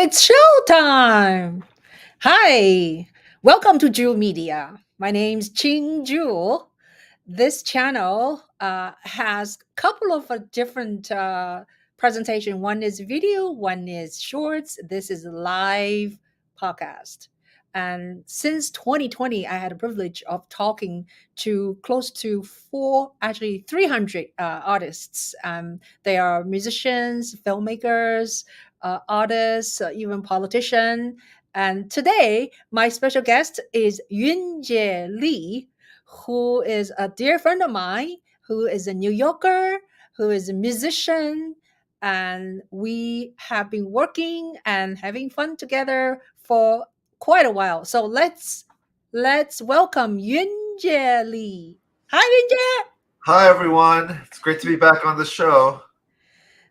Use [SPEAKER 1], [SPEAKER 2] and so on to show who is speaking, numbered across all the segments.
[SPEAKER 1] It's showtime! Hi, welcome to Juhl Media. My name's Ching Juhl. This channel has a couple of different presentation. One is video, one is shorts. This is a live podcast. And since 2020, I had the privilege of talking to close to actually 300 artists. They are musicians, filmmakers, artists, even politicians. And today, my special guest is Yoon Jae Lee, who is a dear friend of mine, who is a New Yorker, who is a musician, and we have been working and having fun together for quite a while. So let's welcome Yoon Jae Lee. Hi, Yoon Jae.
[SPEAKER 2] Hi, everyone. It's great to be back on the show.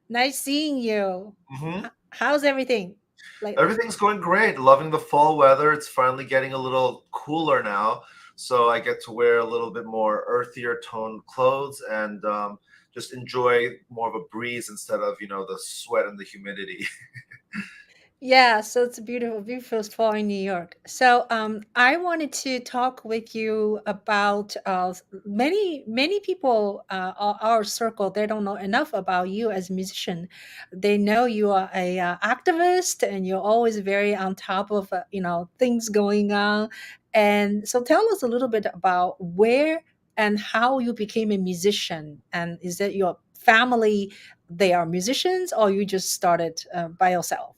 [SPEAKER 1] Nice seeing you.
[SPEAKER 2] hmm
[SPEAKER 1] How's everything lately?
[SPEAKER 2] Everything's going great. Loving the fall weather. It's finally getting a little cooler now. So I get to wear a little bit more earthier toned clothes and just enjoy more of a breeze instead of, the sweat and the humidity.
[SPEAKER 1] Yeah, so it's a beautiful, beautiful fall in New York. So I wanted to talk with you about many people, our circle. They don't know enough about you as a musician. They know you are a activist, and you're always very on top of things going on. And so tell us a little bit about where and how you became a musician. And is that your family? They are musicians, or you just started by yourself?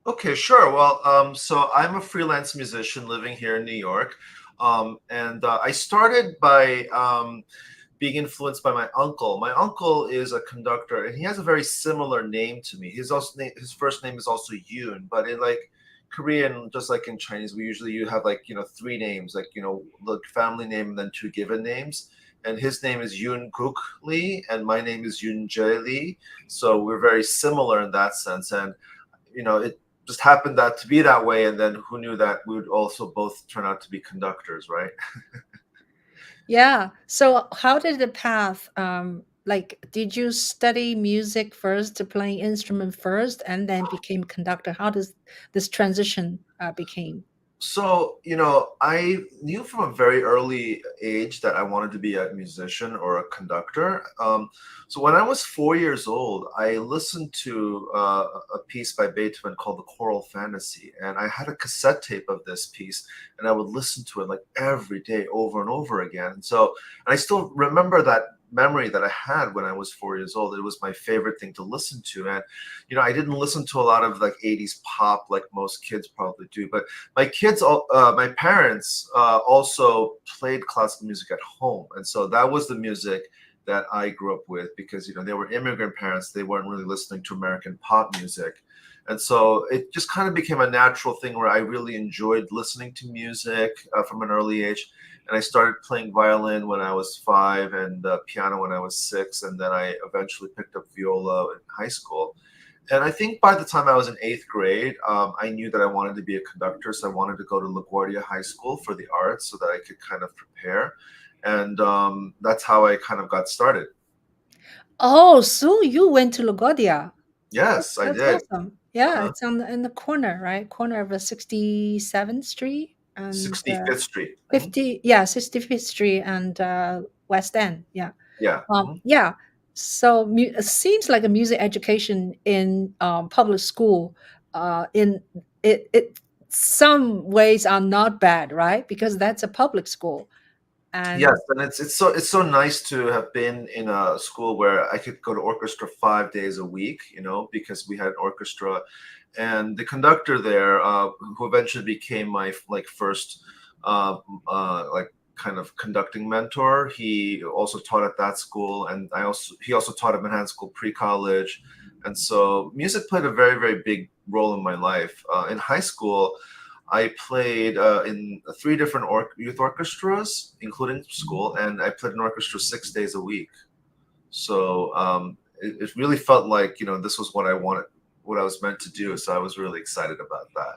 [SPEAKER 2] Okay, sure. Well, so I'm a freelance musician living here in New York. And I started by being influenced by my uncle. My uncle is a conductor, and he has a very similar name to me. His first name is also Yoon, but in like Korean, just like in Chinese, we usually you have like three names, like the family name and then two given names. And his name is Yoon Guk Lee, and my name is Yoon Jae Lee. So we're very similar in that sense. And it just happened that to be that way. And then who knew that we would also both turn out to be conductors, right?
[SPEAKER 1] Yeah. So how did the path did you study music first, to playing instrument first, and then became conductor? How does this transition became?
[SPEAKER 2] So, I knew from a very early age that I wanted to be a musician or a conductor. So when I was 4 years old, I listened to a piece by Beethoven called The Choral Fantasy, and I had a cassette tape of this piece, and I would listen to it like every day over and over again. And I still remember that memory that I had when I was 4 years old. It was my favorite thing to listen to. And, I didn't listen to a lot of like 80s pop like most kids probably do, but my parents also played classical music at home, and so that was the music that I grew up with because they were immigrant parents. They weren't really listening to American pop music, and so it just kind of became a natural thing where I really enjoyed listening to music from an early age. And I started playing violin when I was 5 and piano when I was 6, and then I eventually picked up viola in high school. And I think by the time I was in 8th grade, I knew that I wanted to be a conductor. So I wanted to go to LaGuardia High School for the arts so that I could kind of prepare. And that's how I kind of got started.
[SPEAKER 1] Oh, so you went to LaGuardia.
[SPEAKER 2] Yes, I
[SPEAKER 1] That's
[SPEAKER 2] did.
[SPEAKER 1] awesome. Yeah,
[SPEAKER 2] Uh-huh.
[SPEAKER 1] it's on in the corner, right? Corner of 67th Street and
[SPEAKER 2] 65th Street. Mhm.
[SPEAKER 1] 65th Street and West End. Yeah.
[SPEAKER 2] Yeah. Mhm.
[SPEAKER 1] Yeah. So it seems like a music education in public school, in it some ways are not bad, right? Because that's a public school,
[SPEAKER 2] Yes,
[SPEAKER 1] and
[SPEAKER 2] and it's so nice to have been in a school where I could go to orchestra 5 days a week, because we had an orchestra, and the conductor there, who eventually became my like first, like kind of conducting mentor. He also taught at that school, and he also taught at Manhattan School pre-college, and so music played a very very big role in my life. In high school, I played in three different youth orchestras, including school, and I played in orchestra 6 days a week. So it really felt like this was what I wanted, what I was meant to do. So I was really excited about that.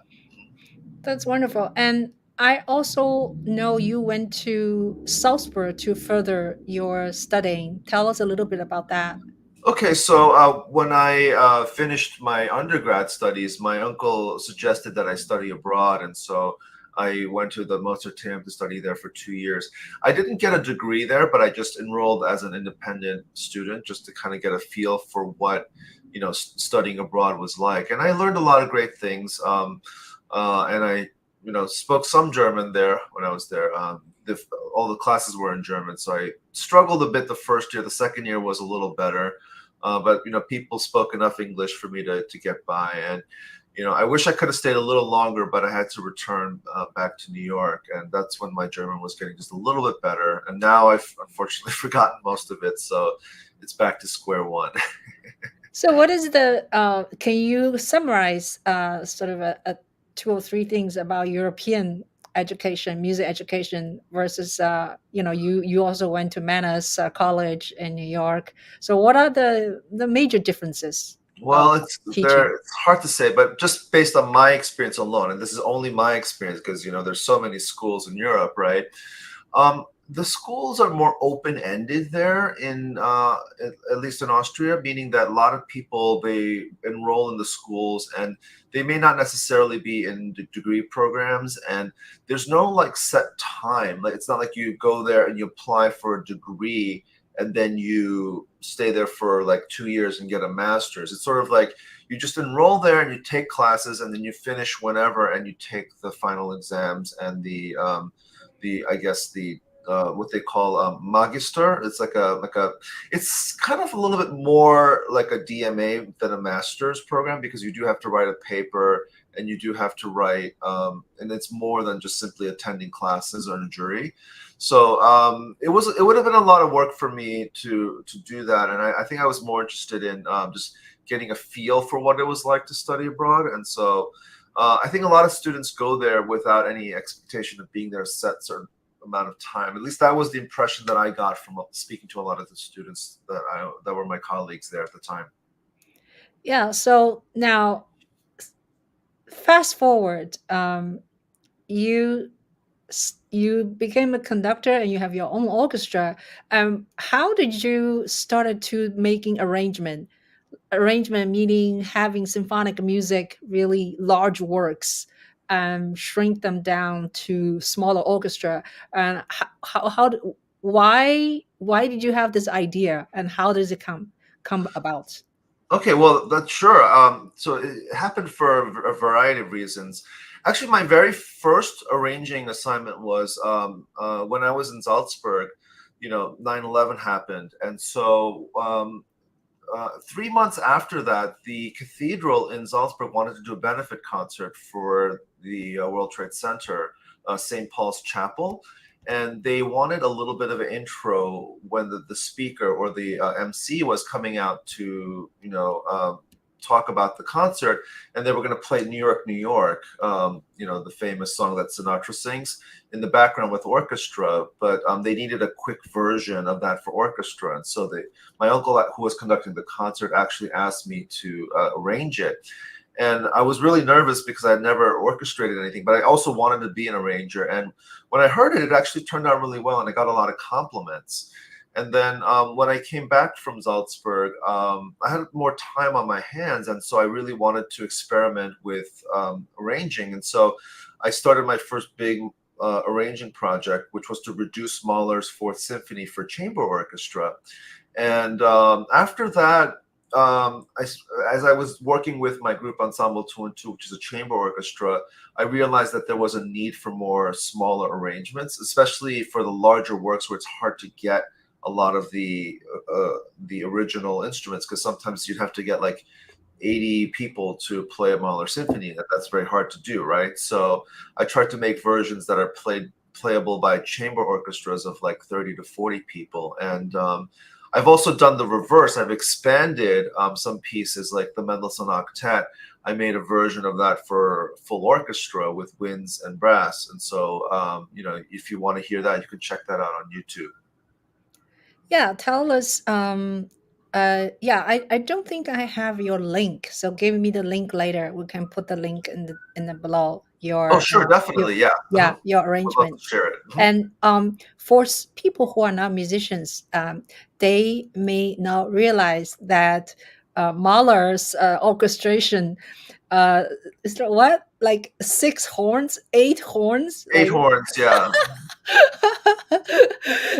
[SPEAKER 1] that's wonderful. And I also know you went to Salzburg to further your studying. Tell us a little bit about that.
[SPEAKER 2] Okay, so when I finished my undergrad studies, my uncle suggested that I study abroad, and so I went to the Mozarteum to study there for 2 years. I didn't get a degree there, but I just enrolled as an independent student just to kind of get a feel for what, studying abroad was like. And I learned a lot of great things. And I, spoke some German there when I was there. The, all the classes were in German, so I struggled a bit the first year. The second year was a little better. But people spoke enough English for me to get by, and I wish I could have stayed a little longer, but I had to return back to New York, and that's when my German was getting just a little bit better. And now I've unfortunately forgotten most of it, so it's back to square one.
[SPEAKER 1] So, what is the? Can you summarize sort of a two or three things about European education, music education versus you also went to Mannes College in New York. So, what are the major differences of
[SPEAKER 2] Well, it's
[SPEAKER 1] teaching?
[SPEAKER 2] there. It's hard to say, but just based on my experience alone, and this is only my experience because there's so many schools in Europe, right? The schools are more open-ended there at least in Austria, meaning that a lot of people they enroll in the schools and they may not necessarily be in the degree programs, and there's no like set time. Like it's not like you go there and you apply for a degree and then you stay there for like 2 years and get a master's. It's sort of like you just enroll there and you take classes and then you finish whenever and you take the final exams and the I guess the what they call magister. It's like a it's kind of a little bit more like a DMA than a master's program because you do have to write a paper and you do have to write and it's more than just simply attending classes or in a jury. So it would have been a lot of work for me to do that, and I think I was more interested in just getting a feel for what it was like to study abroad, and so I think a lot of students go there without any expectation of being there a set certain amount of time. At least that was the impression that I got from speaking to a lot of the students that were my colleagues there at the time.
[SPEAKER 1] Yeah. So now, fast forward, you you became a conductor and you have your own orchestra. How did you started to making arrangement meaning having symphonic music, really large works, shrink them down to smaller orchestra? And why did you have this idea, and how does it come about?
[SPEAKER 2] Okay, well, that's sure. So it happened for a variety of reasons. Actually, my very first arranging assignment was when I was in Salzburg. 9/11 happened, and so 3 months after that, the cathedral in Salzburg wanted to do a benefit concert for the World Trade Center, St. Paul's Chapel. And they wanted a little bit of an intro when the speaker or the MC was coming out to, talk about the concert. And they were going to play New York, New York, the famous song that Sinatra sings in the background with orchestra. But they needed a quick version of that for orchestra. And so my uncle who was conducting the concert actually asked me to arrange it. And I was really nervous because I had never orchestrated anything, but I also wanted to be an arranger. And when I heard it, it actually turned out really well, and I got a lot of compliments. And then when I came back from Salzburg, I had more time on my hands, and so I really wanted to experiment with arranging. And so I started my first big arranging project, which was to reduce Mahler's Fourth Symphony for chamber orchestra. And after that, as I was working with my group Ensemble 2 and 2, which is a chamber orchestra, I realized that there was a need for more smaller arrangements, especially for the larger works where it's hard to get a lot of the original instruments, because sometimes you'd have to get like 80 people to play a Mahler symphony. That's very hard to do, right? So I tried to make versions that are playable by chamber orchestras of like 30 to 40 people. And I've also done the reverse. I've expanded some pieces like the Mendelssohn Octet. I made a version of that for full orchestra with winds and brass. And so, if you want to hear that, you can check that out on YouTube.
[SPEAKER 1] Yeah, tell us. yeah, I don't think I have your link. So give me the link later. We can put the link in the below
[SPEAKER 2] Oh,
[SPEAKER 1] your
[SPEAKER 2] sure,
[SPEAKER 1] your
[SPEAKER 2] definitely, yeah.
[SPEAKER 1] yeah, your
[SPEAKER 2] Would love to
[SPEAKER 1] arrangements.
[SPEAKER 2] share it.
[SPEAKER 1] And for people who are not musicians, they may not realize that Mahler's orchestration uh, is there what, like six horns, eight horns,
[SPEAKER 2] Eight
[SPEAKER 1] like
[SPEAKER 2] horns, yeah.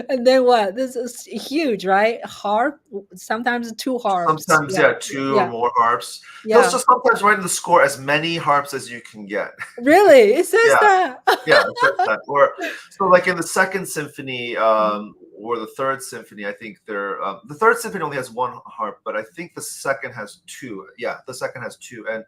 [SPEAKER 1] and then what? This is huge, right? Harp, sometimes two harps.
[SPEAKER 2] Sometimes,
[SPEAKER 1] Yeah,
[SPEAKER 2] yeah, two or
[SPEAKER 1] yeah,
[SPEAKER 2] more harps. He'll
[SPEAKER 1] yeah.
[SPEAKER 2] just sometimes write in the score as many harps as you can get.
[SPEAKER 1] Really, it says
[SPEAKER 2] Yeah,
[SPEAKER 1] that.
[SPEAKER 2] yeah, it says that. Or so, like in the second symphony,
[SPEAKER 1] Mhm.
[SPEAKER 2] or the third symphony, I think the third symphony only has one harp, but I think the second has two. Yeah, the second has two, and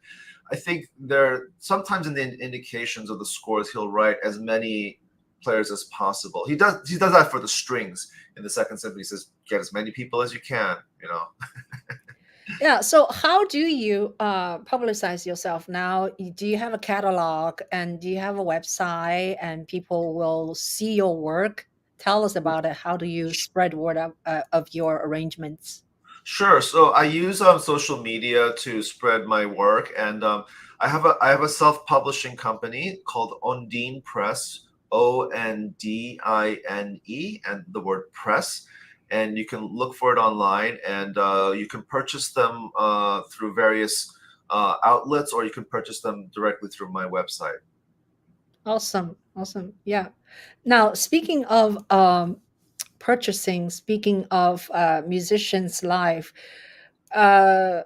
[SPEAKER 2] I think there sometimes in the indications of the scores he'll write as many players as possible. He does that for the strings in the second symphony. He says get as many people as you can. You know.
[SPEAKER 1] Yeah. So, how do you publicize yourself now? Do you have a catalog and do you have a website and people will see your work? Tell us about it. How do you spread word of your arrangements?
[SPEAKER 2] Sure. So I use social media to spread my work, and I have a self-publishing company called Ondine Press, Ondine, and the word press, and you can look for it online, and you can purchase them through various outlets, or you can purchase them directly through my website.
[SPEAKER 1] Awesome. Awesome. Yeah. Now, speaking of purchasing, speaking of musicians live, uh,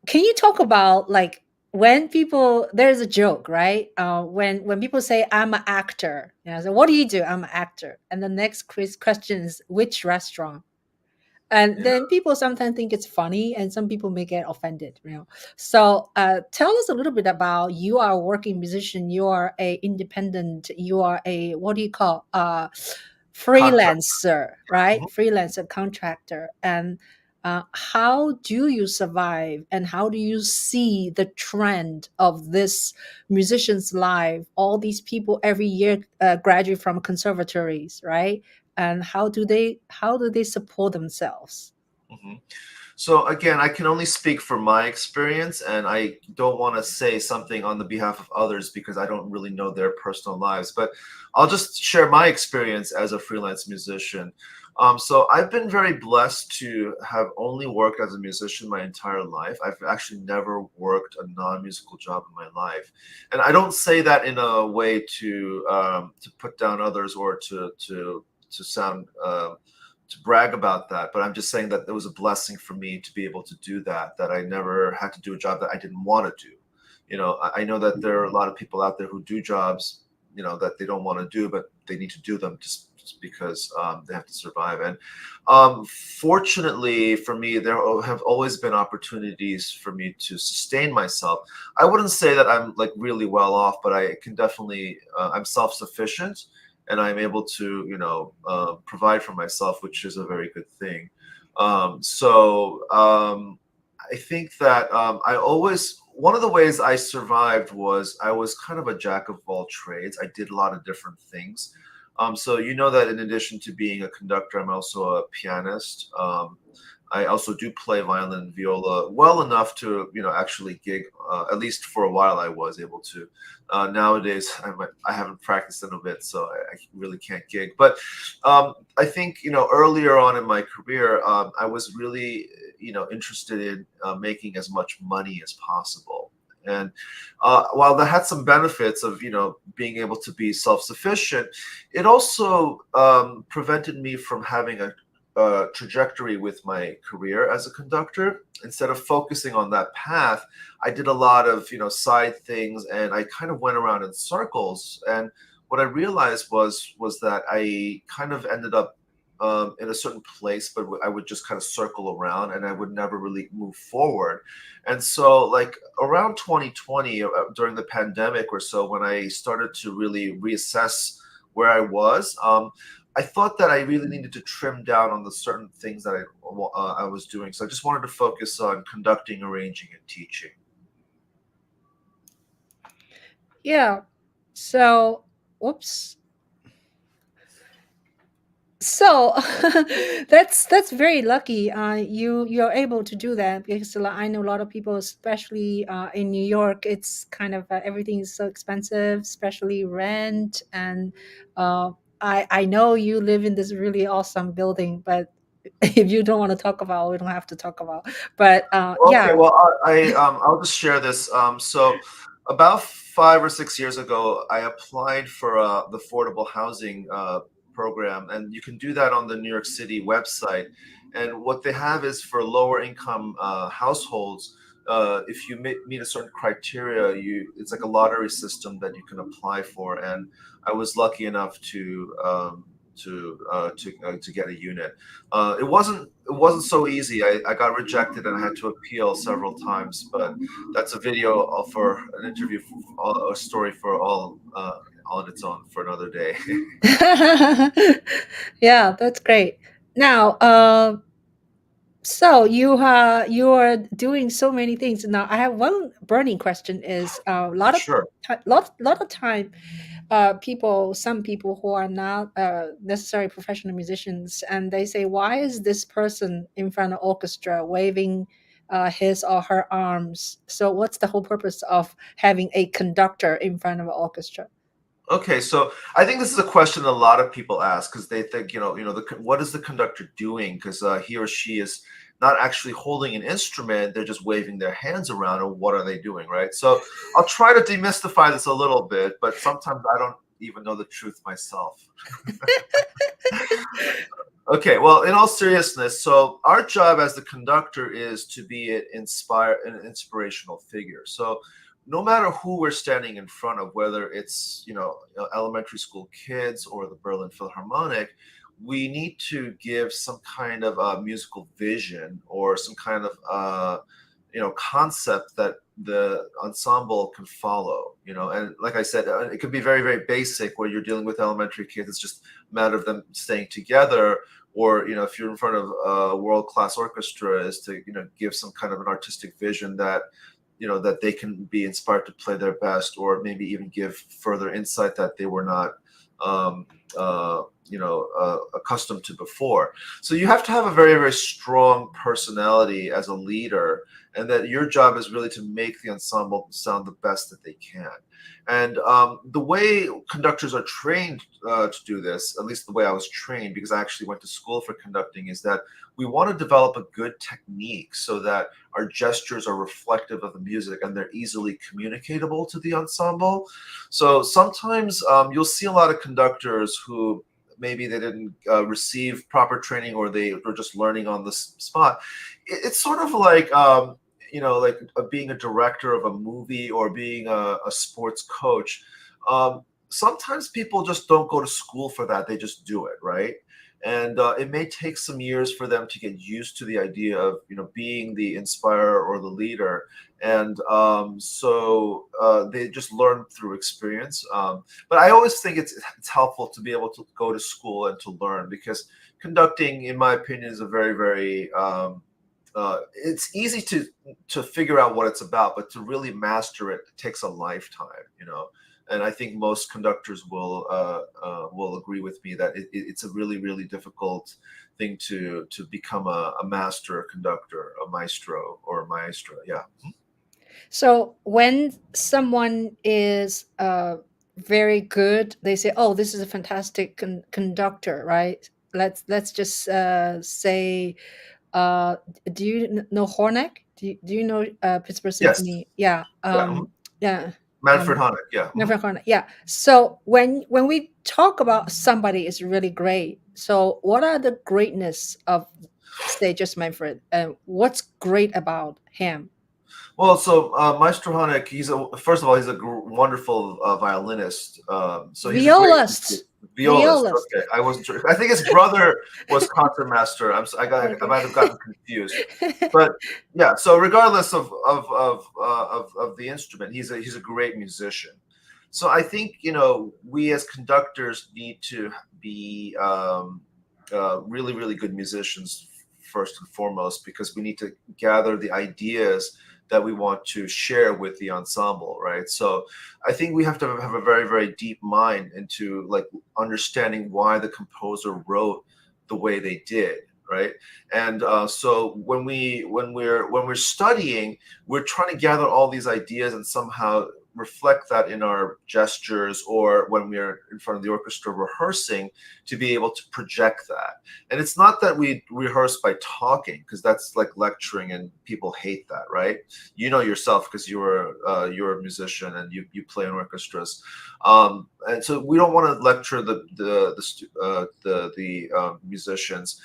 [SPEAKER 1] can you talk about, like, when people, there's a joke, right? When people say I'm an actor, so what do you do? I'm an actor, and the next question is which restaurant, and
[SPEAKER 2] Yeah.
[SPEAKER 1] then people sometimes think it's funny and some people may get offended. So tell us a little bit about, you are a working musician, you are a independent, you are a, what do you call,
[SPEAKER 2] Contract.
[SPEAKER 1] freelancer, right?
[SPEAKER 2] Mhm.
[SPEAKER 1] Freelancer, contractor. And how do you survive and how do you see the trend of this musicians live, all these people every year graduate from conservatories, right? And how do they support themselves?
[SPEAKER 2] Mhm. So again, I can only speak from my experience, and I don't want to say something on the behalf of others because I don't really know their personal lives. But I'll just share my experience as a freelance musician. So I've been very blessed to have only worked as a musician my entire life. I've actually never worked a non-musical job in my life, and I don't say that in a way to put down others or to sound to brag about that, but I'm just saying that it was a blessing for me to be able to do that, that I never had to do a job that I didn't want to do. I know that there are a lot of people out there who do jobs, that they don't want to do, but they need to do them just because they have to survive. And fortunately for me, there have always been opportunities for me to sustain myself. I wouldn't say that I'm like really well off, but I can definitely, I'm self-sufficient and I'm able to, provide for myself, which is a very good thing. So I think that one of the ways I survived was I was kind of a jack of all trades. I did a lot of different things. So you know that in addition to being a conductor, I'm also a pianist. I also do play violin and viola well enough to, actually gig. At least for a while, I was able to. Nowadays, I haven't practiced in a bit, so I really can't gig. But I think, earlier on in my career, I was really, interested in making as much money as possible. And while that had some benefits of, being able to be self-sufficient, it also prevented me from having a trajectory with my career as a conductor. Instead of focusing on that path, I did a lot of, side things, and I kind of went around in circles. And what I realized was that I kind of ended up in a certain place, but I would just kind of circle around, and I would never really move forward. And so, like around 2020, during the pandemic or so, when I started to really reassess where I was, I thought that I really needed to trim down on the certain things that I was doing. So I just wanted to focus on conducting, arranging, and teaching.
[SPEAKER 1] Yeah. So, whoops. So that's very lucky. You're able to do that because I know a lot of people, especially in New York. It's kind of everything is so expensive, especially rent. And uh, I know you live in this really awesome building, but if you don't want to talk about, we don't have to talk about. But
[SPEAKER 2] Okay,
[SPEAKER 1] yeah.
[SPEAKER 2] well, I'll just share this. So, about 5 or 6 years ago, I applied for the affordable housing program, and you can do that on the New York City website. And what they have is for lower income households, if you meet a certain criteria, it's like a lottery system that you can apply for. And I was lucky enough to get a unit. It wasn't so easy. I got rejected and I had to appeal several times. But that's a video for an interview, a story for all on its own for another day.
[SPEAKER 1] Yeah, that's great. Now, so you are doing so many things. Now, I have one burning question: is a lot of
[SPEAKER 2] Sure.
[SPEAKER 1] lot of time, some people who are not necessarily professional musicians, and they say, "Why is this person in front of orchestra waving his or her arms?" So, what's the whole purpose of having a conductor in front of an orchestra?
[SPEAKER 2] Okay, so I think this is a question a lot of people ask because they think, what is the conductor doing? Because he or she is not actually holding an instrument; they're just waving their hands around. And what are they doing, right? So I'll try to demystify this a little bit, but sometimes I don't even know the truth myself. Okay, well, in all seriousness, so our job as the conductor is to be an inspirational figure. So no matter who we're standing in front of, whether it's, elementary school kids or the Berlin Philharmonic, we need to give some kind of musical vision or some kind of concept that the ensemble can follow. And like I said, it could be very, very basic where you're dealing with elementary kids. It's just a matter of them staying together. Or if you're in front of a world-class orchestra, is to give some kind of an artistic vision that that they can be inspired to play their best, or maybe even give further insight that they were not um, accustomed to before. So you have to have a very, very strong personality as a leader, and that your job is really to make the ensemble sound the best that they can. And the way conductors are trained to do this, at least the way I was trained, because I actually went to school for conducting, is that we want to develop a good technique so that our gestures are reflective of the music and they're easily communicatable to the ensemble. So sometimes you'll see a lot of conductors who maybe they didn't receive proper training, or they were just learning on the spot. It's sort of like like being a director of a movie or being a sports coach. Sometimes people just don't go to school for that; they just do it, right? And it may take some years for them to get used to the idea of being the inspirer or the leader. And they just learn through experience. But I always think it's helpful to be able to go to school and to learn, because conducting, in my opinion, is a very, very it's easy to figure out what it's about, but to really master it takes a lifetime. And I think most conductors will agree with me that it's a really, really difficult thing to become a master conductor, a maestro or a maestra. Yeah.
[SPEAKER 1] So when someone is very good, they say, "Oh, this is a fantastic conductor," right? Let's just say, uh, do you know Hornak? Do you know Pittsburgh
[SPEAKER 2] Yes.
[SPEAKER 1] Symphony? Yeah,
[SPEAKER 2] Yeah.
[SPEAKER 1] yeah.
[SPEAKER 2] Manfred
[SPEAKER 1] Um,
[SPEAKER 2] Honeck. Yeah.
[SPEAKER 1] Manfred Hornak. Yeah. So when we talk about somebody is really great, so what are the greatness of, say, just Manfred? And what's great about him?
[SPEAKER 2] Well, so Maestro Honeck, first of all, he's a wonderful violinist. So he's a great
[SPEAKER 1] Violist.
[SPEAKER 2] violist.
[SPEAKER 1] Violist.
[SPEAKER 2] Okay, I wasn't sure. I think his brother was concertmaster. I
[SPEAKER 1] Okay.
[SPEAKER 2] might have gotten confused, but yeah. So regardless of the instrument, he's a great musician. So I think we as conductors need to be really, really good musicians first and foremost, because we need to gather the ideas that we want to share with the ensemble, right? So I think we have to have a very, very deep mind into like understanding why the composer wrote the way they did, right? And so when we're studying, we're trying to gather all these ideas and somehow reflect that in our gestures, or when we're in front of the orchestra rehearsing, to be able to project that. And it's not that we rehearse by talking, because that's like lecturing and people hate that, right? You know yourself, because you're a musician and you play in orchestras. And so we don't want to lecture the musicians.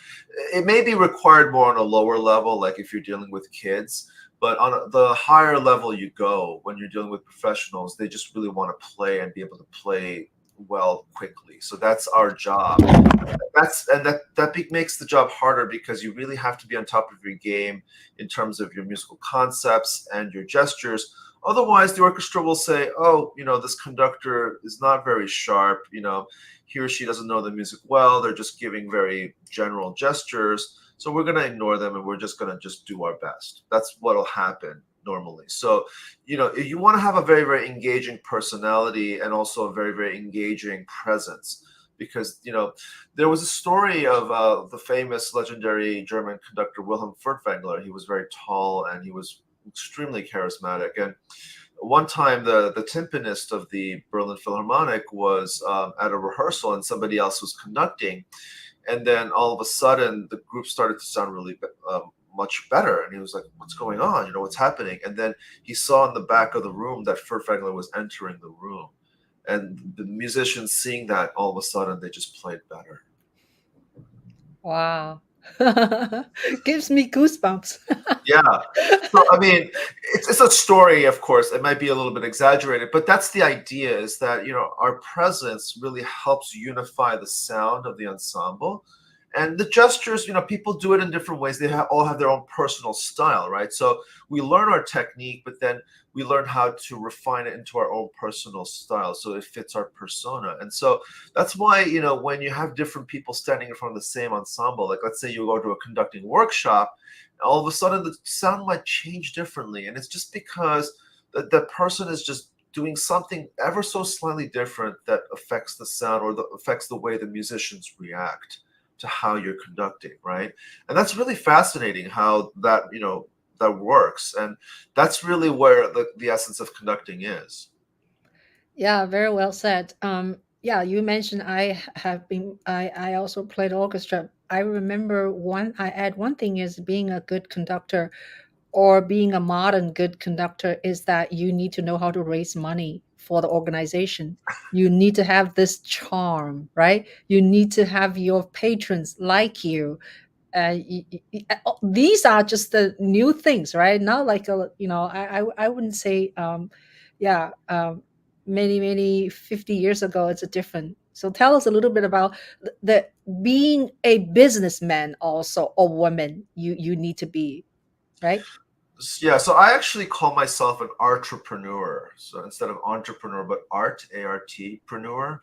[SPEAKER 2] It may be required more on a lower level, like if you're dealing with kids. But on the higher level you go, when you're dealing with professionals, they just really want to play and be able to play well quickly. So that's our job. That makes the job harder, because you really have to be on top of your game in terms of your musical concepts and your gestures. Otherwise, the orchestra will say, "Oh, this conductor is not very sharp. He or she doesn't know the music well. They're just giving very general gestures. So we're going to ignore them, and we're just going to just do our best." That's what'll happen normally. So, if you want to have a very, very engaging personality and also a very, very engaging presence, because, there was a story of the famous legendary German conductor Wilhelm Furtwängler. He was very tall and he was extremely charismatic. And one time the timpanist of the Berlin Philharmonic was at a rehearsal, and somebody else was conducting. And then all of a sudden, the group started to sound really much better. And he was like, "What's going on? What's happening?" And then he saw in the back of the room that Furtwängler was entering the room. And the musicians, seeing that, all of a sudden, they just played better.
[SPEAKER 1] Wow. Gives me goosebumps.
[SPEAKER 2] Yeah. So, I mean, it's a story, of course. It might be a little bit exaggerated, but that's the idea, is that, our presence really helps unify the sound of the ensemble. And the gestures, people do it in different ways. They all have their own personal style, right? So we learn our technique, but then we learn how to refine it into our own personal style, so it fits our persona. And so that's why, when you have different people standing in front of the same ensemble, like let's say you go to a conducting workshop, all of a sudden the sound might change differently. And it's just because that person is just doing something ever so slightly different that affects the sound, or affects the way the musicians react to how you're conducting, right? And that's really fascinating how that works. And that's really where the essence of conducting is.
[SPEAKER 1] Yeah, very well said. Yeah, you mentioned I also played orchestra. I remember one thing is being a good conductor, or being a modern good conductor, is that you need to know how to raise money for the organization. You need to have this charm, right? You need to have your patrons like you. These are just the new things, right? Not like I wouldn't say, yeah, many 50 years ago it's a different. So tell us a little bit about the being a businessman, also, or woman, you need to be, right?
[SPEAKER 2] Yeah, so I actually call myself an artrepreneur. So instead of entrepreneur, but ART-preneur.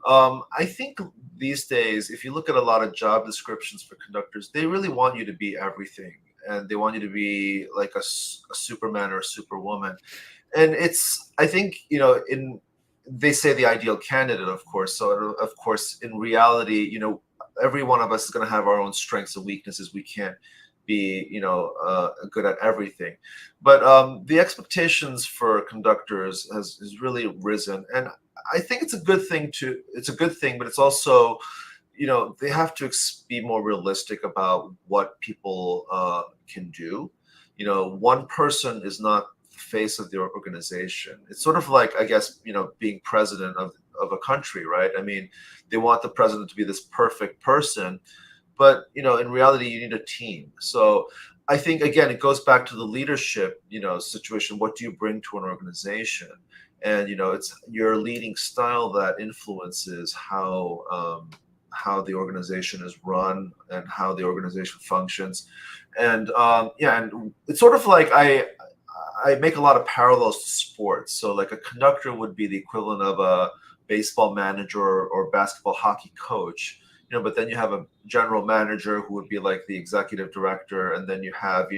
[SPEAKER 2] I think these days, if you look at a lot of job descriptions for conductors, they really want you to be everything, and they want you to be like a Superman or a Superwoman. And I think, they say the ideal candidate, of course. So, of course, in reality, every one of us is going to have our own strengths and weaknesses. We can't be, good at everything. But the expectations for conductors has really risen. And I think it's a good thing, but it's also, they have to be more realistic about what people can do. One person is not the face of the organization. It's sort of like, I guess, being president of a country, right? I mean, they want the president to be this perfect person, but in reality, you need a team. So I think, again, it goes back to the leadership, situation. What do you bring to an organization? And it's your leading style that influences how the organization is run and how the organization functions. And yeah, and it's sort of like I make a lot of parallels to sports. So like a conductor would be the equivalent of a baseball manager or basketball hockey coach. But then you have a general manager who would be like the executive director, and then you have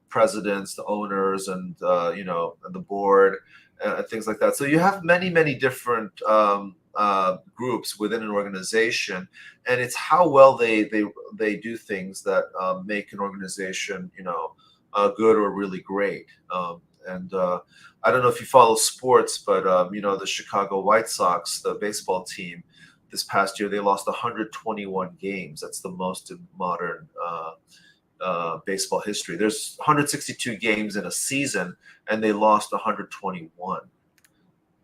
[SPEAKER 2] presidents, the owners, and and the board, and things like that. So you have many different groups within an organization, and it's how well they do things that make an organization, good or really great. And I don't know if you follow sports, but the Chicago White Sox, the baseball team, this past year they lost 121 games. That's the most in modern baseball history. There's 162 games in a season, and they lost 121.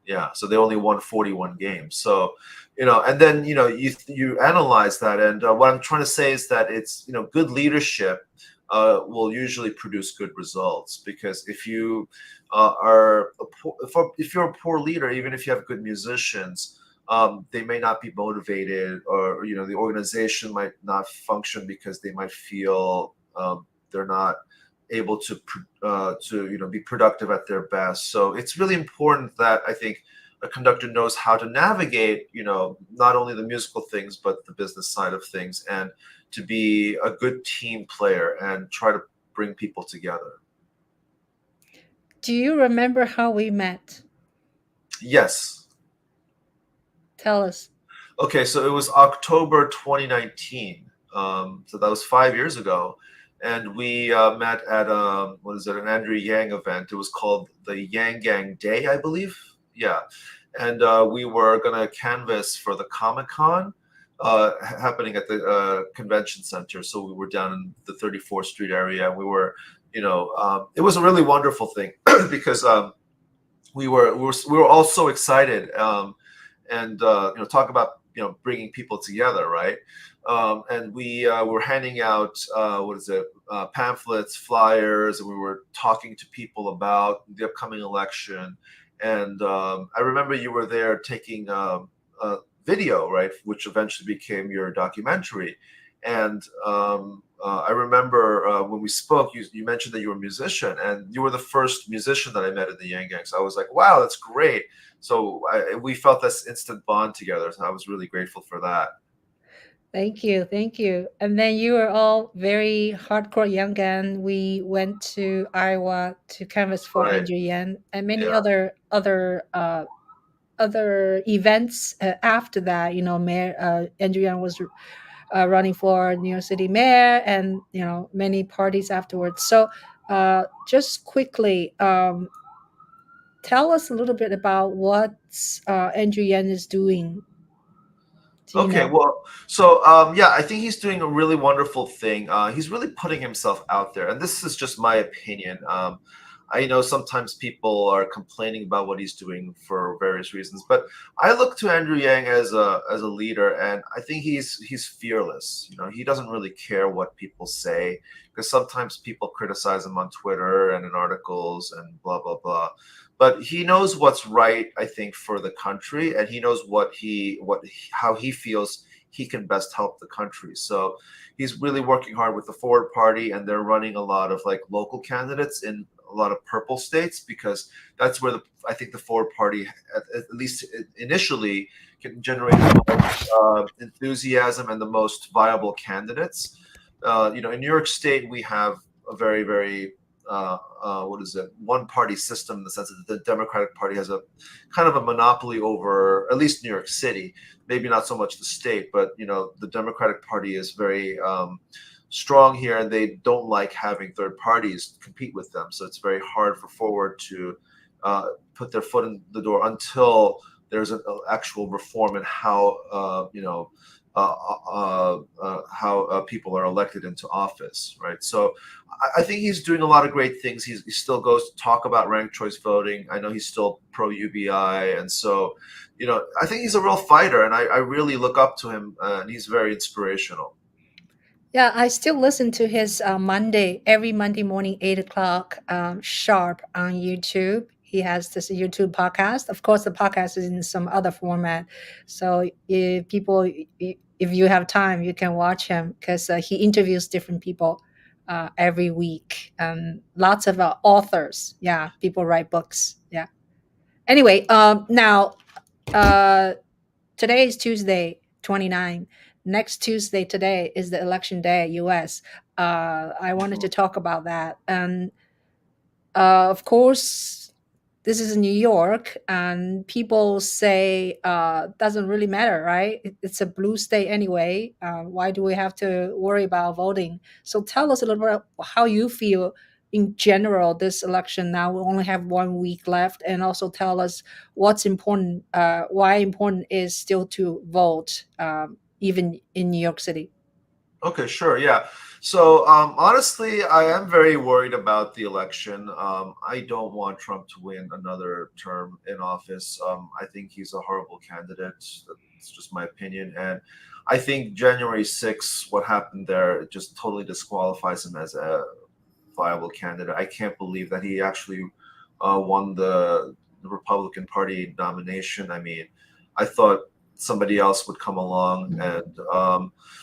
[SPEAKER 2] Yeah, so they only won 41 games. So, and then you analyze that, and what I'm trying to say is that it's good leadership will usually produce good results, because if you if you're a poor leader, even if you have good musicians, they may not be motivated, or the organization might not function because they might feel they're not able to be productive at their best. So it's really important that I think a conductor knows how to navigate not only the musical things but the business side of things, and to be a good team player and try to bring people together.
[SPEAKER 1] Do you remember how we met?
[SPEAKER 2] Yes.
[SPEAKER 1] Tell us.
[SPEAKER 2] Okay, so it was October 2019. So that was 5 years ago. And we met at what is it, an Andrew Yang event. It was called the Yang Gang Day, I believe. Yeah. And we were going to canvas for the Comic-Con happening at the convention center. So we were down in the 34th Street area. We were, it was a really wonderful thing because we were all so excited, and talk about bringing people together, right? And we were handing out pamphlets, flyers, and we were talking to people about the upcoming election. And I remember you were there taking a video, right, which eventually became your documentary. And I remember when we spoke, you mentioned that you were a musician, and you were the first musician that I met in the Yang Gang. So I was like, wow, that's great. So we felt this instant bond together. So I was really grateful for that.
[SPEAKER 1] Thank you, thank you. And then you were all very hardcore young gun. We went to Iowa to canvas for
[SPEAKER 2] Right.
[SPEAKER 1] Andrew Yan and many
[SPEAKER 2] Yeah.
[SPEAKER 1] other events after that. Mayor Andrew Yang was running for New York City mayor, and many parties afterwards. So just quickly, tell us a little bit about what Andrew Yan is doing. Do you
[SPEAKER 2] Okay,
[SPEAKER 1] know?
[SPEAKER 2] well, so yeah, I think he's doing a really wonderful thing. He's really putting himself out there, and this is just my opinion. I know sometimes people are complaining about what he's doing for various reasons, but I look to Andrew Yang as a leader, and I think he's fearless. He doesn't really care what people say, because sometimes people criticize him on Twitter and in articles and blah blah blah. But he knows what's right, I think, for the country, and he knows how he feels he can best help the country. So he's really working hard with the Forward Party, and they're running a lot of like local candidates in a lot of purple states, because that's where I think the Forward Party, at least initially, can generate the most enthusiasm and the most viable candidates. In New York State, we have a very, very one party system, in the sense that the Democratic Party has a kind of a monopoly over at least New York City, maybe not so much the state, but the Democratic Party is very strong here, and they don't like having third parties compete with them. So it's very hard for Forward to put their foot in the door until there's an actual reform in how how people are elected into office, right? So I think he's doing a lot of great things. He still goes to talk about ranked choice voting. I know he's still pro UBI, and so I think he's a real fighter, and I really look up to him, and he's very inspirational.
[SPEAKER 1] Yeah, I still listen to his every Monday morning, 8 o'clock sharp on YouTube. He has this YouTube podcast. Of course, the podcast is in some other format. So if you have time, you can watch him, because he interviews different people every week. Lots of authors. Yeah, people write books. Yeah. Anyway, now uh, today is Tuesday, 29. next Tuesday, today, is the election day at US. I wanted to
[SPEAKER 2] Mhm.
[SPEAKER 1] talk about that. And of course, this is New York, and people say doesn't really matter, right? It's a blue state anyway. Why do we have to worry about voting? So tell us a little bit about how you feel in general this election. Now we only have 1 week left, and also tell us what's important, why important is still to vote, even in New York City.
[SPEAKER 2] Okay, sure. Yeah. So honestly, I am very worried about the election. I don't want Trump to win another term in office. I think he's a horrible candidate. That's just my opinion. And I think January 6th, what happened there, just totally disqualifies him as a viable candidate. I can't believe that he actually won the Republican Party nomination. I mean, I thought somebody else would come along. And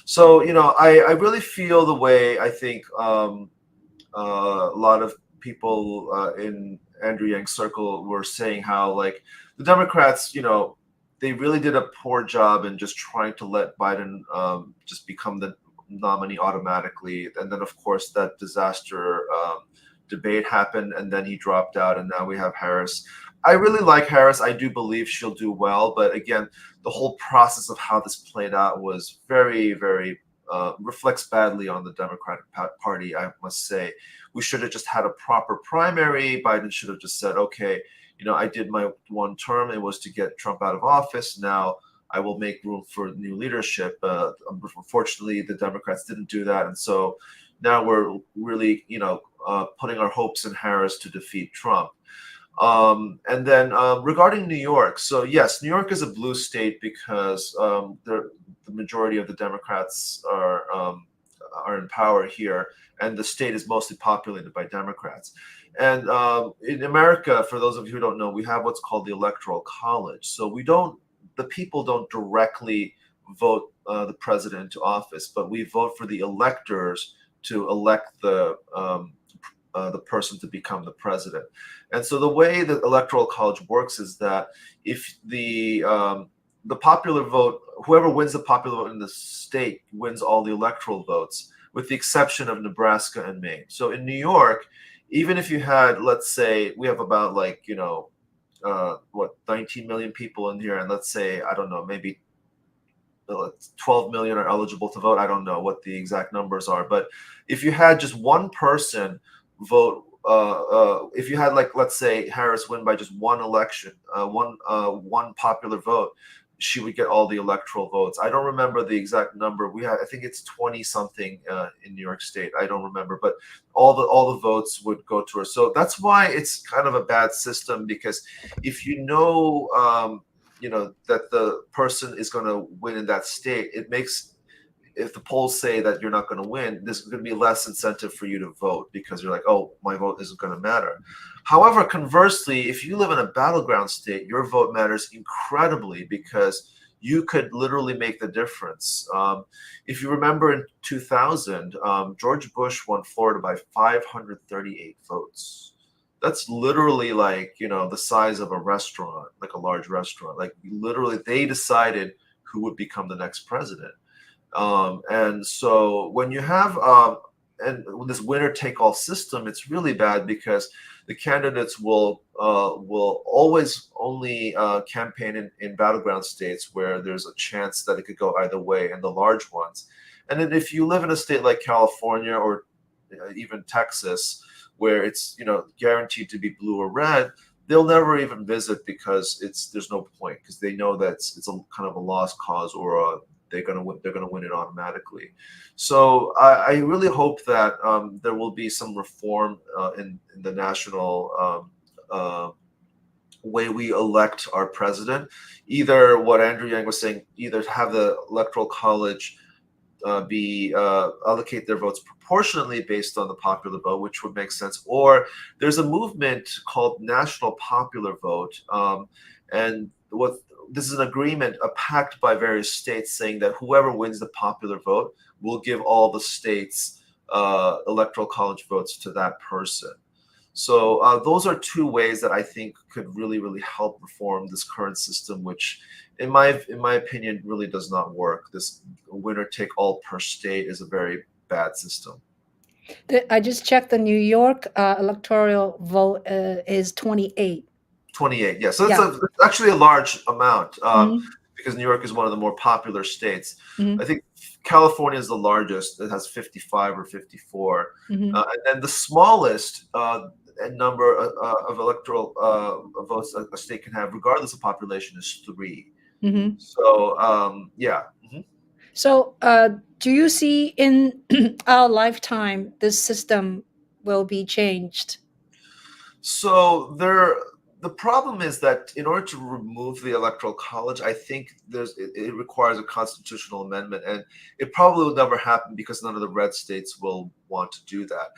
[SPEAKER 2] so, I really feel the way I think a lot of people in Andrew Yang's circle were saying how, like, the Democrats, they really did a poor job in just trying to let Biden just become the nominee automatically. And then, of course, that disaster debate happened, and then he dropped out, and now we have Harris. I really like Harris. I do believe she'll do well. But again, the whole process of how this played out was very, very reflects badly on the Democratic Party, I must say. We should have just had a proper primary. Biden should have just said, okay, I did my one term. It was to get Trump out of office. Now I will make room for new leadership. Unfortunately, the Democrats didn't do that. And so now we're really, putting our hopes in Harris to defeat Trump. And then regarding New York, so yes, New York is a blue state because the majority of the Democrats are in power here, and the state is mostly populated by Democrats. And in America, for those of you who don't know, we have what's called the Electoral College. So the people don't directly vote the president into office, but we vote for the electors to elect the person to become the president. And so the way the Electoral College works is that if the popular vote, whoever wins the popular vote in the state wins all the electoral votes, with the exception of Nebraska and Maine. So in New York, even if you had, let's say, we have about 19 million people in here, and let's say, I don't know, maybe 12 million are eligible to vote. I don't know what the exact numbers are, but if you had just one person vote, if you had, like, let's say Harris win by just one election, one popular vote, she would get all the electoral votes. I don't remember the exact number. I think it's 20 something in New York State. I don't remember, but all the votes would go to her. So that's why it's kind of a bad system, because if that the person is going to win in that state, it makes, if the polls say that you're not going to win, there's going to be less incentive for you to vote, because you're like, oh, my vote isn't going to matter. However, conversely, if you live in a battleground state, your vote matters incredibly, because you could literally make the difference. If you remember in 2000, George Bush won Florida by 538 votes. That's literally like, the size of a restaurant, like a large restaurant. Like, literally, they decided who would become the next president. And so when you have and this winner take all system, it's really bad, because the candidates will always only campaign in battleground states where there's a chance that it could go either way, and the large ones. And then if you live in a state like California, or even Texas, where it's guaranteed to be blue or red, they'll never even visit, because there's no point, because they know that it's a kind of a lost cause, or they're gonna win it automatically. So I really hope that there will be some reform in the national way we elect our president. Either what Andrew Yang was saying, either have the Electoral College be allocate their votes proportionately based on the popular vote, which would make sense. Or there's a movement called National Popular Vote, and what this is an agreement, a pact by various states, saying that whoever wins the popular vote will give all the states electoral college votes to that person. So those are two ways that I think could really help reform this current system, which in my opinion really does not work. This winner take all per state is a very bad system.
[SPEAKER 1] I just checked the New York electoral vote is 28.
[SPEAKER 2] 28, yeah. So
[SPEAKER 1] Yeah.
[SPEAKER 2] it's actually a large amount,
[SPEAKER 1] Mhm.
[SPEAKER 2] because New York is one of the more popular states.
[SPEAKER 1] Mhm.
[SPEAKER 2] I think California is the largest. It has 55 or 54.
[SPEAKER 1] Mhm.
[SPEAKER 2] And then the smallest number of electoral votes a state can have, regardless of population, is 3.
[SPEAKER 1] Mhm.
[SPEAKER 2] So, yeah. Mhm.
[SPEAKER 1] So, do you see in our lifetime this system will be changed?
[SPEAKER 2] So the problem is that in order to remove the electoral college, I think it requires a constitutional amendment, and it probably will never happen because none of the red states will want to do that.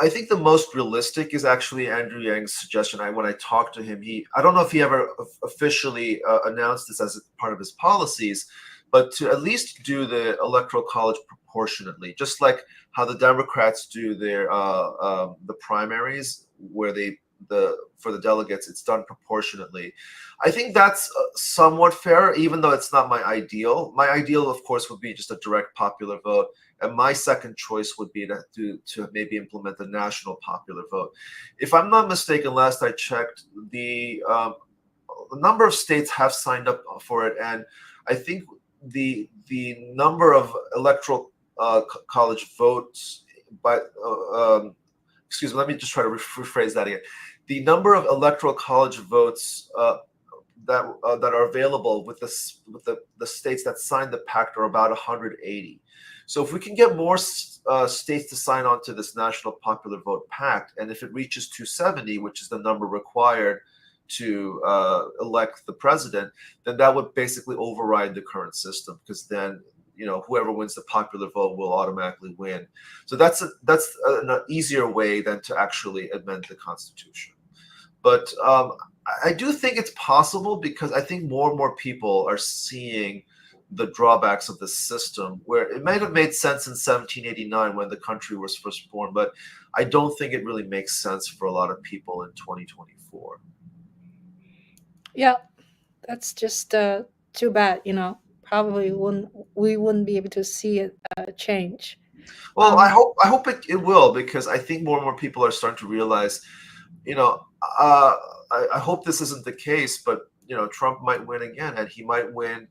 [SPEAKER 2] I think the most realistic is actually Andrew Yang's suggestion. When I talked to him, I don't know if he ever officially announced this as part of his policies, but to at least do the electoral college proportionately, just like how the Democrats do their the primaries, where for the delegates it's done proportionately. I think that's somewhat fair, even though it's not my ideal. My ideal, of course, would be just a direct popular vote. And my second choice would be to maybe implement the national popular vote. If I'm not mistaken, last I checked, a number of states have signed up for it, and I think the number of electoral college votes, but excuse me, let me just try to rephrase that again. The number of electoral college votes that are available with the states that signed the pact are about 180. So if we can get more states to sign on to this national popular vote pact, and if it reaches 270, which is the number required to elect the president, then that would basically override the current system, because then whoever wins the popular vote will automatically win. So that's an easier way than to actually amend the Constitution. But I do think it's possible, because I think more and more people are seeing the drawbacks of the system, where it might have made sense in 1789 when the country was first born, but I don't think it really makes sense for a lot of people in 2024.
[SPEAKER 1] Yeah, that's just too bad. Probably we wouldn't be able to see it change.
[SPEAKER 2] Well, I
[SPEAKER 1] Um,
[SPEAKER 2] hope it will, because I think more and more people are starting to realize, you know, uh, I hope this isn't the case, but Trump might win again, and he might win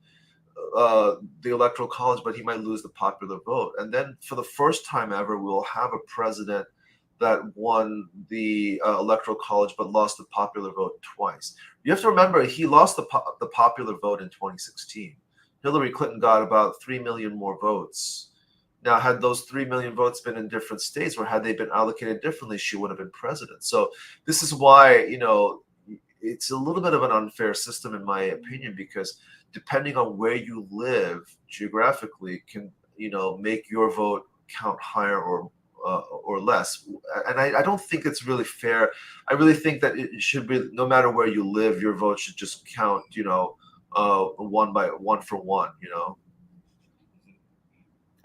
[SPEAKER 2] the electoral college, but he might lose the popular vote. And then for the first time ever, we'll have a president that won the electoral college but lost the popular vote twice. You have to remember, he lost the popular vote in 2016. Hillary Clinton got about 3 million more votes. Now, had those 3 million votes been in different states, or had they been allocated differently, she would have been president. So this is why, it's a little bit of an unfair system, in my opinion, because depending on where you live geographically can, make your vote count higher or less. And I don't think it's really fair. I really think that it should be, no matter where you live, your vote should just count, one for one.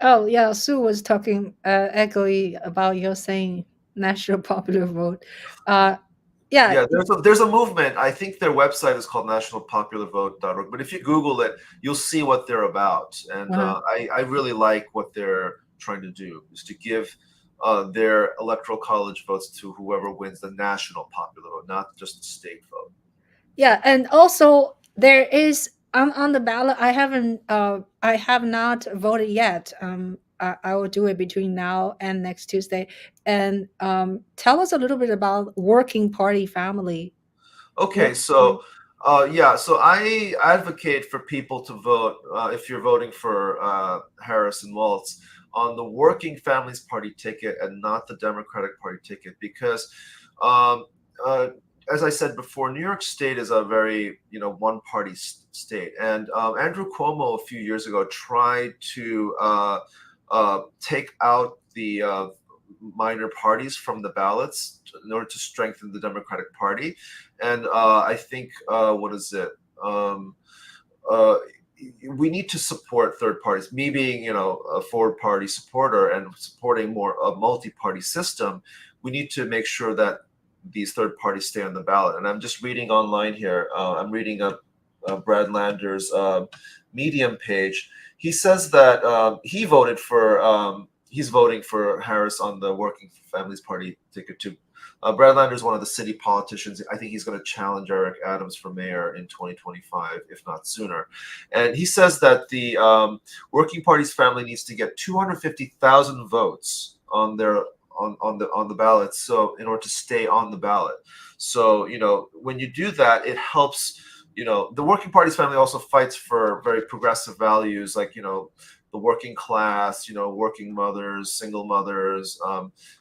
[SPEAKER 1] oh yeah, Sue was talking echoey about your saying national popular vote. Uh, yeah.
[SPEAKER 2] Yeah, there's a movement. I think their website is called nationalpopularvote.org. But if you Google it, you'll see what they're about. And
[SPEAKER 1] Uh-huh.
[SPEAKER 2] I really like what they're trying to do, is to give their electoral college votes to whoever wins the national popular vote, not just the state vote.
[SPEAKER 1] Yeah, and also there is on the ballot. I have not voted yet. I will do it between now and next Tuesday. And tell us a little bit about working party family.
[SPEAKER 2] Okay,
[SPEAKER 1] What? Yeah.
[SPEAKER 2] so yeah, so I advocate for people to vote, if you're voting for Harris and Waltz, on the Working Families Party ticket and not the Democratic Party ticket, because um, uh, as I said before, New York State is a very one-party state, and Andrew Cuomo a few years ago tried to take out the minor parties from the ballots in order to strengthen the Democratic Party. And I think, what is it? Uh, we need to support third parties. Me being, a forward party supporter and supporting more a multi-party system, we need to make sure that these third parties stay on the ballot. And I'm just reading online here. I'm reading up Brad Lander's Medium page. He says that he's voting for Harris on the Working Families Party ticket too. Brad Lander is one of the city politicians. I think he's going to challenge Eric Adams for mayor in 2025, if not sooner. And he says that the Working Party's family needs to get 250,000 votes on their on the ballot, so in order to stay on the ballot. So when you do that, it helps. The Working Party's family also fights for very progressive values, like the working class, working mothers, single mothers,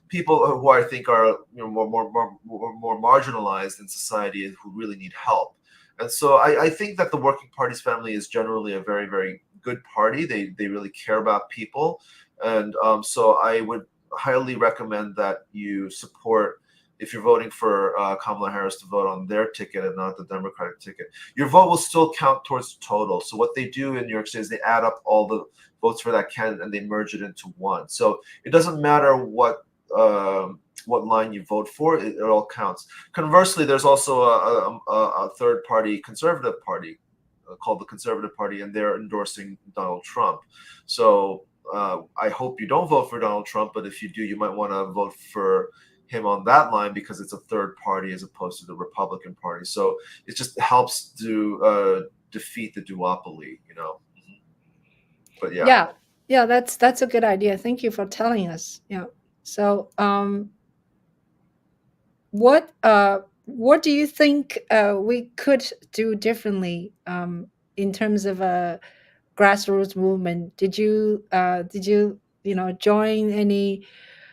[SPEAKER 2] people who I think are more marginalized in society and who really need help. And so I think that the Working Party's family is generally a very, very good party. They really care about people. And so I would highly recommend that you support, if you're voting for Kamala Harris, to vote on their ticket and not the Democratic ticket. Your vote will still count towards the total. So what they do in New York City is they add up all the votes for that candidate and they merge it into one. So it doesn't matter what line you vote for, it all counts. Conversely, there's also a third party, conservative party, called the Conservative Party, and they're endorsing Donald Trump. So I hope you don't vote for Donald Trump, but if you do, you might want to vote for him on that line because it's a third party as opposed to the Republican Party. So it just helps to defeat the duopoly, But yeah.
[SPEAKER 1] Yeah, that's a good idea. Thank you for telling us. Yeah. So what do you think we could do differently in terms of a grassroots movement? Did you join any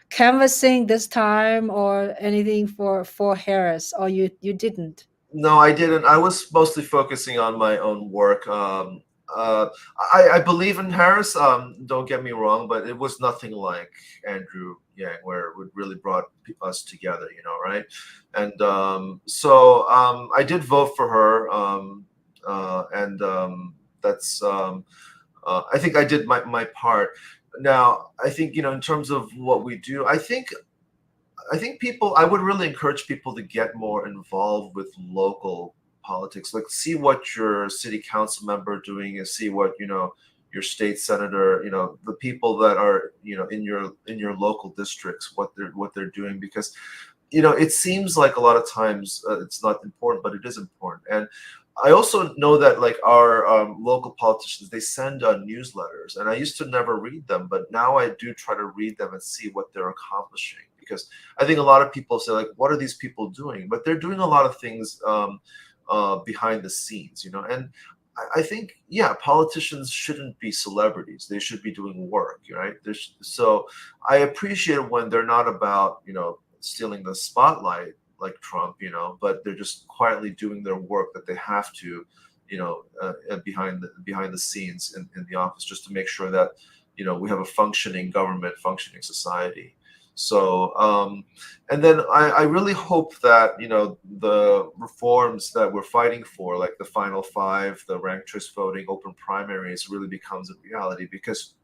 [SPEAKER 1] canvassing this time or anything for Harris, or you didn't?
[SPEAKER 2] No, I didn't. I was mostly focusing on my own work. I believe in Harris. Don't get me wrong, but it was nothing like Andrew Yang, where it really brought us together, right? And so I did vote for her, and that's. I think I did my part. Now, I think in terms of what we do, I think people, I would really encourage people to get more involved with local politics. Like, see what your city council member doing and see what, your state senator, the people that are, in your local districts, what they're doing, because, it seems like a lot of times it's not important, but it is important. And I also know that like our local politicians, they send newsletters, and I used to never read them, but now I do try to read them and see what they're accomplishing, because I think a lot of people say like, what are these people doing? But they're doing a lot of things behind the scenes, and I think, yeah, politicians shouldn't be celebrities. They should be doing work, right? So I appreciate when they're not about, stealing the spotlight like Trump, but they're just quietly doing their work that they have to, behind the scenes in the office, just to make sure that, we have a functioning government, functioning society. So, and then I really hope that, the reforms that we're fighting for, like the Final Five, the ranked choice voting, open primaries, really becomes a reality, because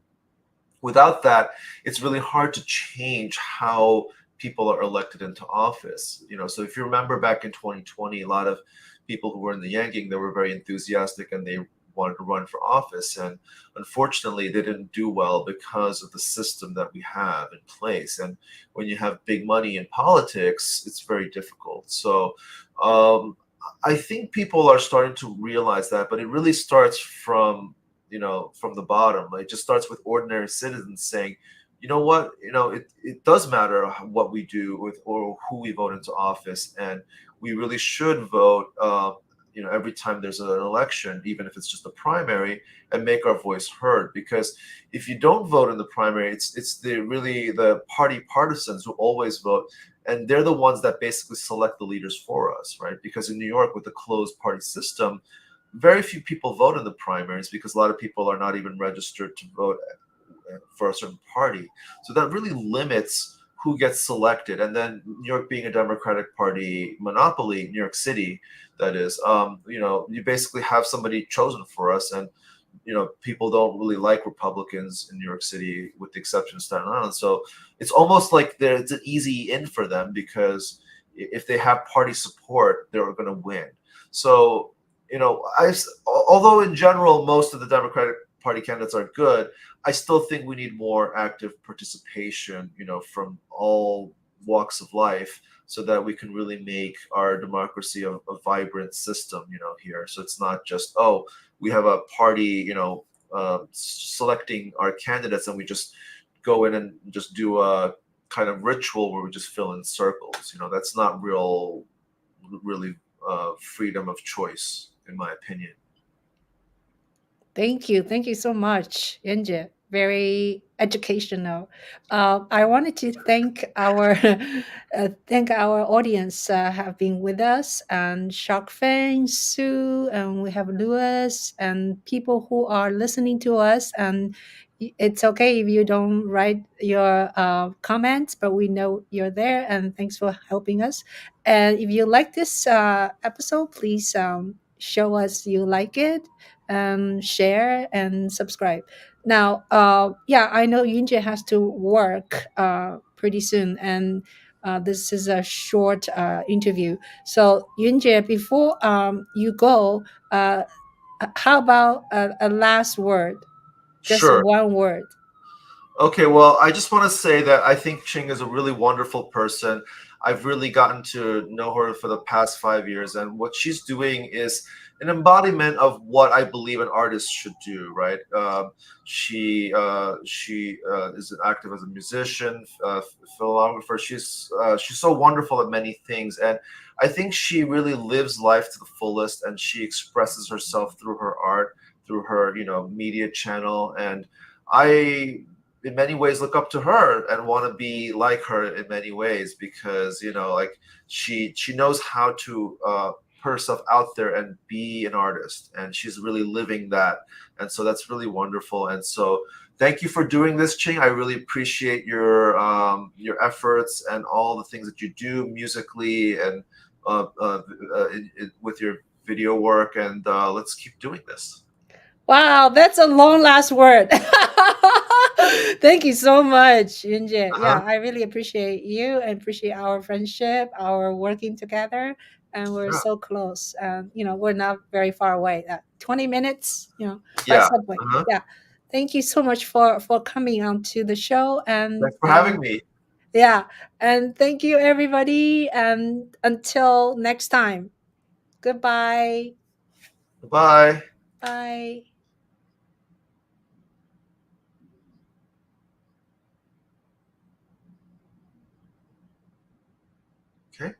[SPEAKER 2] without that, it's really hard to change how people are elected into office. So if you remember back in 2020, a lot of people who were in the Yanking, they were very enthusiastic and they wanted to run for office. And unfortunately, they didn't do well because of the system that we have in place. And when you have big money in politics, it's very difficult. So I think people are starting to realize that, but it really starts from the bottom. It just starts with ordinary citizens saying, you know what, it does matter what we do with or who we vote into office, and we really should vote every time there's an election, even if it's just a primary, and make our voice heard. Because if you don't vote in the primary, it's the party partisans who always vote, and they're the ones that basically select the leaders for us, right? Because in New York, with the closed party system, very few people vote in the primaries because a lot of people are not even registered to vote for a certain party. So that really limits who gets selected. And then New York being a Democratic Party monopoly, New York City, that is, you basically have somebody chosen for us. And, people don't really like Republicans in New York City, with the exception of Staten Island. So it's almost like it's an easy in for them, because if they have party support, they're going to win. So, although in general most of the Democratic Party candidates are good, I still think we need more active participation, from all walks of life, so that we can really make our democracy a vibrant system, here. So it's not just, oh, we have a party, selecting our candidates, and we just go in and just do a kind of ritual where we just fill in circles. That's not really freedom of choice, in my opinion.
[SPEAKER 1] Thank you. Thank you so much, Inja. Very educational. I wanted to thank our audience have been with us, and Shark Fang, Sue, and we have Lewis, and people who are listening to us. And it's okay if you don't write your comments, but we know you're there, and thanks for helping us. And if you like this episode, please show us you like it, share and subscribe. Now, yeah, I know Yunje has to work pretty soon, and this is a short interview. So, Yunje, before you go, how about a last word? Just
[SPEAKER 2] Sure.
[SPEAKER 1] one word.
[SPEAKER 2] Okay, well, I just want to say that I think Ching is a really wonderful person. I've really gotten to know her for the past 5 years, and what she's doing is an embodiment of what I believe an artist should do. Right? She is active as a musician, philosopher. She's so wonderful at many things, and I think she really lives life to the fullest, and she expresses herself through her art, through her media channel, and I in many ways look up to her and want to be like her in many ways, because like she knows how to put herself out there and be an artist, and she's really living that, and so that's really wonderful. And so thank you for doing this, Ching. I really appreciate your efforts and all the things that you do musically and with your video work, and let's keep doing this.
[SPEAKER 1] Wow, that's a long last word. Thank you so much, Yunje. Yeah,
[SPEAKER 2] Uh-huh.
[SPEAKER 1] I really appreciate you and appreciate our friendship, our working together, and we're
[SPEAKER 2] Yeah.
[SPEAKER 1] so close. We're not very far away. 20 minutes, by
[SPEAKER 2] Yeah.
[SPEAKER 1] subway.
[SPEAKER 2] Uh-huh.
[SPEAKER 1] Yeah. Thank you so much for coming on to the show, and
[SPEAKER 2] Thanks for having me.
[SPEAKER 1] yeah, and thank you everybody, and until next time. Goodbye.
[SPEAKER 2] Bye.
[SPEAKER 1] Bye.
[SPEAKER 2] Okay.